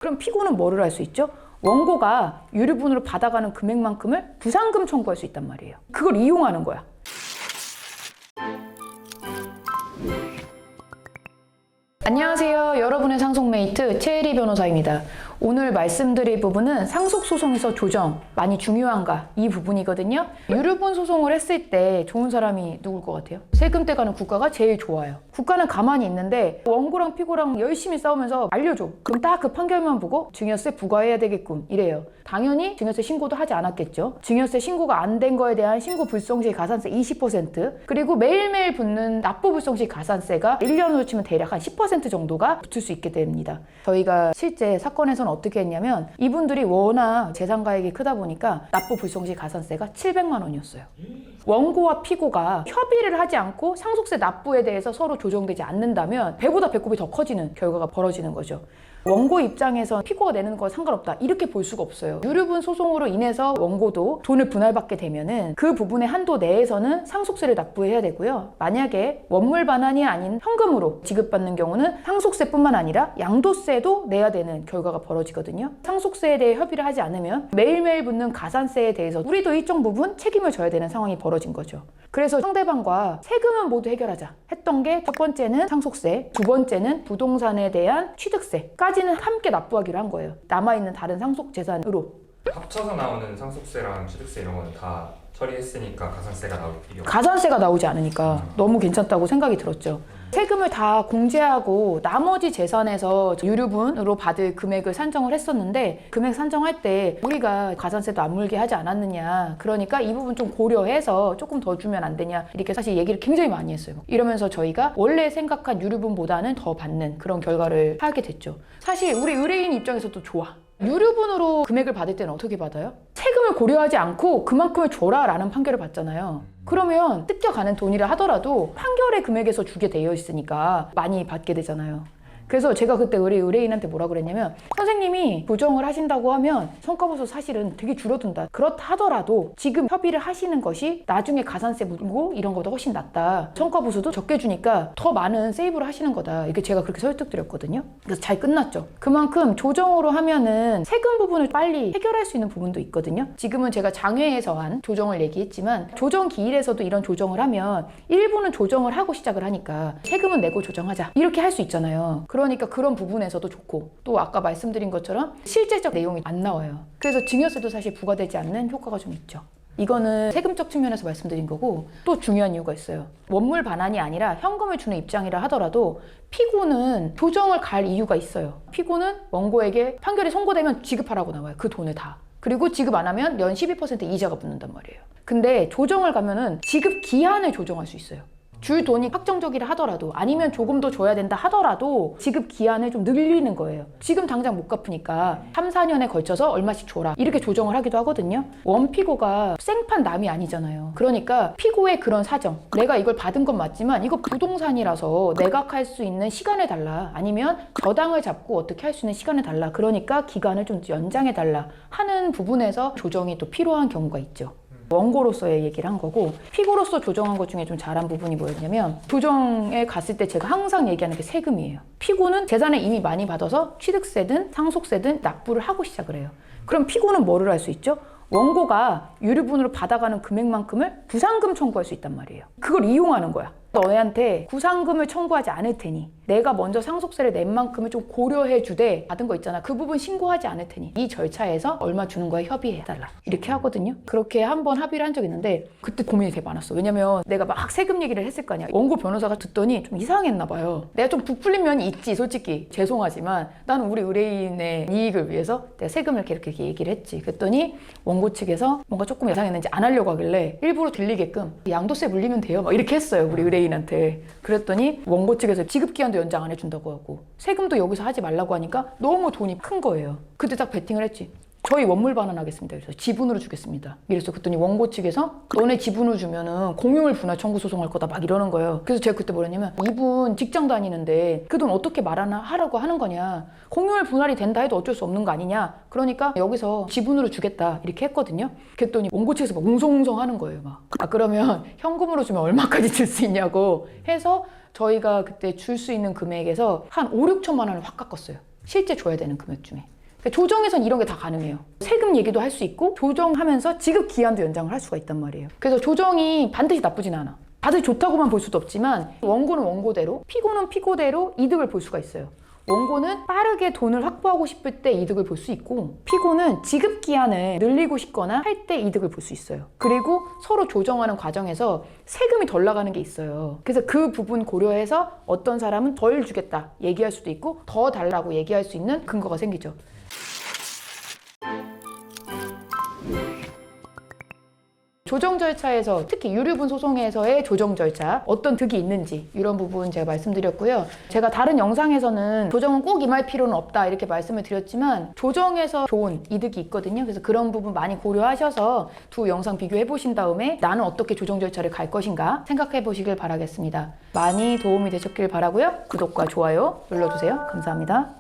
그럼 피고는 뭐를 할 수 있죠? 원고가 유류분으로 받아가는 금액만큼을 부상금 청구할 수 있단 말이에요. 그걸 이용하는 거야. 안녕하세요. 여러분의 상속메이트 최혜리 변호사입니다. 오늘 말씀드릴 부분은 상속소송에서 조정, 많이 중요한가? 이 부분이거든요. 유류분 소송을 했을 때 좋은 사람이 누굴 것 같아요? 세금 떼가는 국가가 제일 좋아요. 국가는 가만히 있는데 원고랑 피고랑 열심히 싸우면서 알려줘. 그럼 딱 그 판결만 보고 증여세 부과해야 되겠군 이래요. 당연히 증여세 신고도 하지 않았겠죠. 증여세 신고가 안 된 거에 대한 신고 불성시 가산세 20%, 그리고 매일매일 붙는 납부 불성시 가산세가 1년으로 치면 대략 한 10% 정도가 붙을 수 있게 됩니다. 저희가 실제 사건에서는 어떻게 했냐면 이분들이 워낙 재산가액이 크다 보니까 납부 불성시 가산세가 700만 원이었어요. 원고와 피고가 협의를 하지 않고 상속세 납부에 대해서 서로 조정되지 않는다면 배보다 배꼽이 더 커지는 결과가 벌어지는 거죠. 원고 입장에서 피고가 내는 거 상관없다 이렇게 볼 수가 없어요. 유류분 소송으로 인해서 원고도 돈을 분할받게 되면은 그 부분의 한도 내에서는 상속세를 납부해야 되고요. 만약에 원물 반환이 아닌 현금으로 지급받는 경우는 상속세뿐만 아니라 양도세도 내야 되는 결과가 벌어지거든요. 상속세에 대해 협의를 하지 않으면 매일매일 붙는 가산세에 대해서 우리도 일정 부분 책임을 져야 되는 상황이 벌어진 거죠. 그래서 상대방과 세금은 모두 해결하자 했던 게 첫 번째는 상속세, 두 번째는 부동산에 대한 취득세까지는 함께 납부하기로 한 거예요. 남아있는 다른 상속 재산으로. 합쳐서 나오는 상속세랑 취득세 이런 거는 다 처리했으니까 가산세가 나올 필요 없고. 가산세가 나오지 않으니까 너무 괜찮다고 생각이 들었죠. 세금을 다 공제하고 나머지 재산에서 유류분으로 받을 금액을 산정을 했었는데 금액 산정할 때 우리가 가산세도 안 물게 하지 않았느냐, 그러니까 이 부분 좀 고려해서 조금 더 주면 안 되냐 이렇게 사실 얘기를 굉장히 많이 했어요. 이러면서 저희가 원래 생각한 유류분보다는 더 받는 그런 결과를 하게 됐죠. 사실 우리 의뢰인 입장에서도 좋아. 유류분으로 금액을 받을 때는 어떻게 받아요? 세금을 고려하지 않고 그만큼을 줘라 라는 판결을 받잖아요. 그러면 뜯겨가는 돈이라 하더라도 판결의 금액에서 주게 되어 있으니까 많이 받게 되잖아요. 그래서 제가 그때 우리 의뢰인한테 뭐라 그랬냐면, 선생님이 조정을 하신다고 하면 성과보수 사실은 되게 줄어든다. 그렇다 하더라도 지금 협의를 하시는 것이 나중에 가산세 물고 이런 거보다 훨씬 낫다. 성과보수도 적게 주니까 더 많은 세이브를 하시는 거다. 이렇게 제가 그렇게 설득드렸거든요. 그래서 잘 끝났죠. 그만큼 조정으로 하면은 세금 부분을 빨리 해결할 수 있는 부분도 있거든요. 지금은 제가 장외에서 한 조정을 얘기했지만 조정 기일에서도 이런 조정을 하면 일부는 조정을 하고 시작을 하니까 세금은 내고 조정하자 이렇게 할 수 있잖아요. 그러니까 그런 부분에서도 좋고, 또 아까 말씀드린 것처럼 실제적 내용이 안 나와요. 그래서 증여세도 사실 부과되지 않는 효과가 좀 있죠. 이거는 세금적 측면에서 말씀드린 거고, 또 중요한 이유가 있어요. 원물 반환이 아니라 현금을 주는 입장이라 하더라도 피고는 조정을 갈 이유가 있어요. 피고는 원고에게 판결이 선고되면 지급하라고 나와요. 그 돈을 다. 그리고 지급 안 하면 연 12% 이자가 붙는단 말이에요. 근데 조정을 가면은 지급 기한을 조정할 수 있어요. 줄 돈이 확정적이라 하더라도, 아니면 조금 더 줘야 된다 하더라도 지급 기한을 좀 늘리는 거예요. 지금 당장 못 갚으니까 3, 4년에 걸쳐서 얼마씩 줘라 이렇게 조정을 하기도 하거든요. 원피고가 생판 남이 아니잖아요. 그러니까 피고의 그런 사정, 내가 이걸 받은 건 맞지만 이거 부동산이라서 내각할 수 있는 시간을 달라, 아니면 저당을 잡고 어떻게 할 수 있는 시간을 달라, 그러니까 기간을 좀 연장해 달라 하는 부분에서 조정이 또 필요한 경우가 있죠. 원고로서의 얘기를 한 거고, 피고로서 조정한 것 중에 좀 잘한 부분이 뭐였냐면, 조정에 갔을 때 제가 항상 얘기하는 게 세금이에요. 피고는 재산을 이미 많이 받아서 취득세든 상속세든 납부를 하고 시작을 해요. 그럼 피고는 뭐를 할 수 있죠? 원고가 유류분으로 받아가는 금액만큼을 부상금 청구할 수 있단 말이에요. 그걸 이용하는 거야. 너네한테 구상금을 청구하지 않을 테니, 내가 먼저 상속세를 낸 만큼을 좀 고려해 주되 받은 거 있잖아, 그 부분 신고하지 않을 테니 이 절차에서 얼마 주는 거에 협의해달라 이렇게 하거든요. 그렇게 한번 합의를 한 적이 있는데 그때 고민이 되게 많았어. 왜냐면 내가 막 세금 얘기를 했을 거 아니야. 원고 변호사가 듣더니 좀 이상했나 봐요. 내가 좀 부풀린 면이 있지, 솔직히 죄송하지만 나는 우리 의뢰인의 이익을 위해서 내가 세금을 이렇게 얘기를 했지. 그랬더니 원고 측에서 뭔가 조금 이상했는지 안 하려고 하길래 일부러 들리게끔 양도세 물리면 돼요 막 이렇게 했어요, 우리 의뢰인한테. 그랬더니 원고 측에서 지급기한도 연장 안 해준다고 하고 세금도 여기서 하지 말라고 하니까 너무 돈이 큰 거예요. 그때 딱 베팅을 했지. 저희 원물 반환하겠습니다. 그래서 지분으로 주겠습니다. 이래서 그랬더니 원고 측에서 너네 지분을 주면은 공유물 분할 청구 소송할 거다 막 이러는 거예요. 그래서 제가 그때 뭐랬냐면, 이분 직장 다니는데 그 돈 어떻게 하라고 하는 거냐, 공유물 분할이 된다 해도 어쩔 수 없는 거 아니냐, 그러니까 여기서 지분으로 주겠다 이렇게 했거든요. 그랬더니 원고 측에서 막 웅성웅성 하는 거예요. 막 그러면 현금으로 주면 얼마까지 줄 수 있냐고 해서 저희가 그때 줄 수 있는 금액에서 한 5, 6천만 원을 확 깎았어요. 실제 줘야 되는 금액 중에. 그러니까 조정에선 이런 게 다 가능해요. 세금 얘기도 할 수 있고 조정하면서 지급 기한도 연장을 할 수가 있단 말이에요. 그래서 조정이 반드시 나쁘진 않아. 다들 좋다고만 볼 수도 없지만 원고는 원고대로, 피고는 피고대로 이득을 볼 수가 있어요. 원고는 빠르게 돈을 확보하고 싶을 때 이득을 볼 수 있고 피고는 지급 기한을 늘리고 싶거나 할 때 이득을 볼 수 있어요. 그리고 서로 조정하는 과정에서 세금이 덜 나가는 게 있어요. 그래서 그 부분 고려해서 어떤 사람은 덜 주겠다 얘기할 수도 있고 더 달라고 얘기할 수 있는 근거가 생기죠. 조정 절차에서 특히 유류분 소송에서의 조정 절차 어떤 득이 있는지 이런 부분 제가 말씀드렸고요. 제가 다른 영상에서는 조정은 꼭 임할 필요는 없다 이렇게 말씀을 드렸지만 조정에서 좋은 이득이 있거든요. 그래서 그런 부분 많이 고려하셔서 두 영상 비교해 보신 다음에 나는 어떻게 조정 절차를 갈 것인가 생각해 보시길 바라겠습니다. 많이 도움이 되셨길 바라고요. 구독과 좋아요 눌러주세요. 감사합니다.